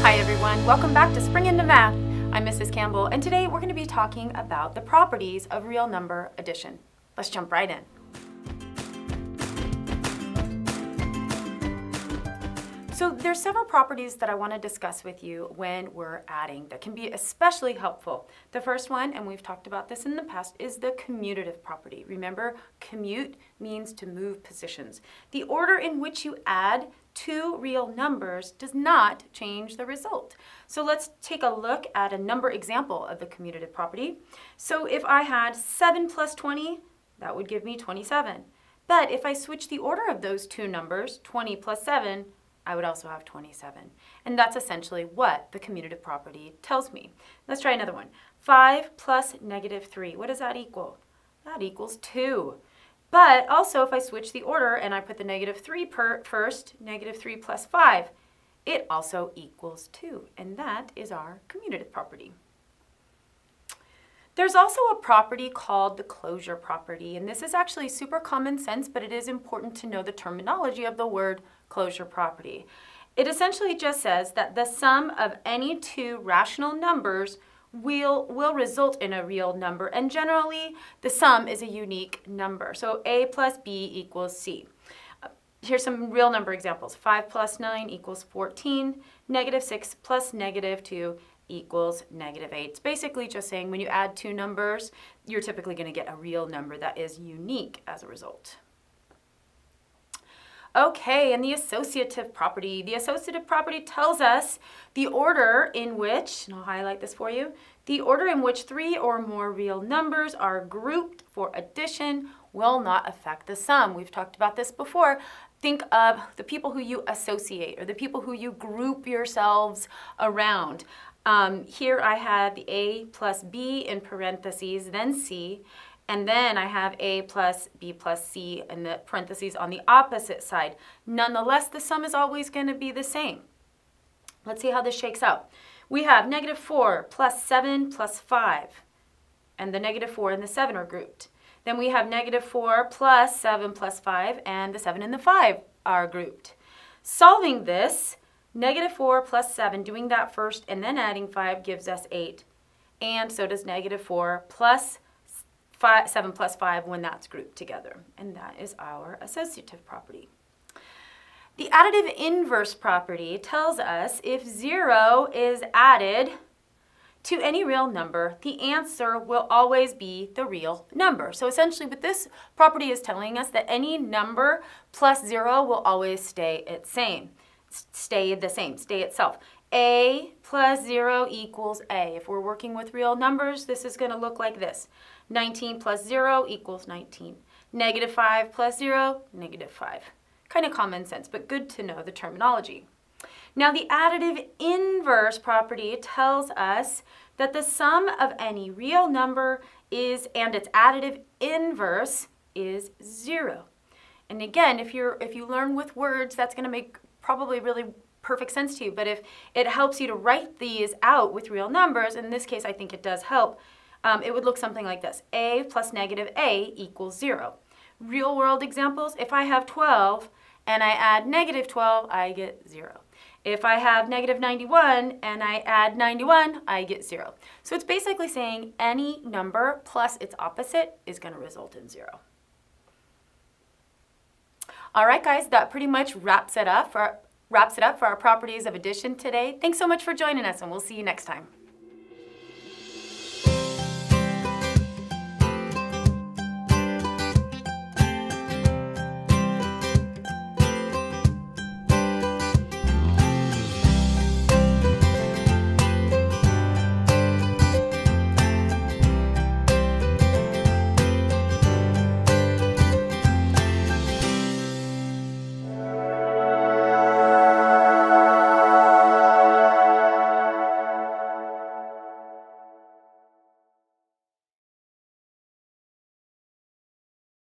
Hi everyone, welcome back to Spring Into Math. I'm Mrs. Campbell, and today we're going to be talking about the properties of real number addition. Let's jump right in. So there's several properties that I want to discuss with you when we're adding that can be especially helpful. The first one, and we've talked about this in the past, is the commutative property. Remember, commute means to move positions. The order in which you add two real numbers does not change the result. So let's take a look at a number example of the commutative property. So if I had 7 plus 20, that would give me 27. But if I switch the order of those two numbers, 20 plus 7, I would also have 27. And that's essentially what the commutative property tells me. Let's try another one. 5 plus negative 3. What does that equal? That equals 2. But also, if I switch the order and I put the negative 3 first, negative 3 plus 5, it also equals 2. And that is our commutative property. There's also a property called the closure property, and this is actually super common sense, but it is important to know the terminology of the word closure property. It essentially just says that the sum of any two rational numbers will result in a real number, and generally the sum is a unique number. So A plus B equals C. Here's some real number examples. 5 plus 9 equals 14. Negative 6 plus negative 2 equals negative 8. It's basically just saying when you add two numbers, you're typically going to get a real number that is unique as a result. Okay, and the associative property. The associative property tells us the order in which, and I'll highlight this for you, the order in which three or more real numbers are grouped for addition will not affect the sum. We've talked about this before. Think of the people who you associate or the people who you group yourselves around. Here I have the A plus B in parentheses, then C, and then I have A plus B plus C in the parentheses on the opposite side. Nonetheless, the sum is always going to be the same. Let's see how this shakes out. We have negative 4 plus 7 plus 5, and the negative 4 and the 7 are grouped. Then we have negative 4 plus 7 plus 5, and the 7 and the 5 are grouped. Solving this, negative 4 plus 7, doing that first and then adding 5 gives us 8. And so does negative 4 plus 7 plus 5 when that's grouped together. And that is our associative property. The additive inverse property tells us if 0 is added to any real number, the answer will always be the real number. So essentially what this property is telling us that any number plus 0 will always stay the same, stay itself. A plus 0 equals A. If we're working with real numbers, this is going to look like this. 19 plus 0 equals 19. Negative 5 plus 0, negative 5. Kind of common sense, but good to know the terminology. Now the additive inverse property tells us that the sum of any real number is, and its additive inverse is 0. And again, if you learn with words, that's going to make probably really perfect sense to you. But if it helps you to write these out with real numbers, in this case I think it does help, it would look something like this. A plus negative A equals 0. Real world examples, if I have 12 and I add negative 12, I get 0. If I have negative 91 and I add 91, I get 0. So it's basically saying any number plus its opposite is going to result in 0. All right, guys, that pretty much wraps it up for our properties of addition today. Thanks so much for joining us, and we'll see you next time.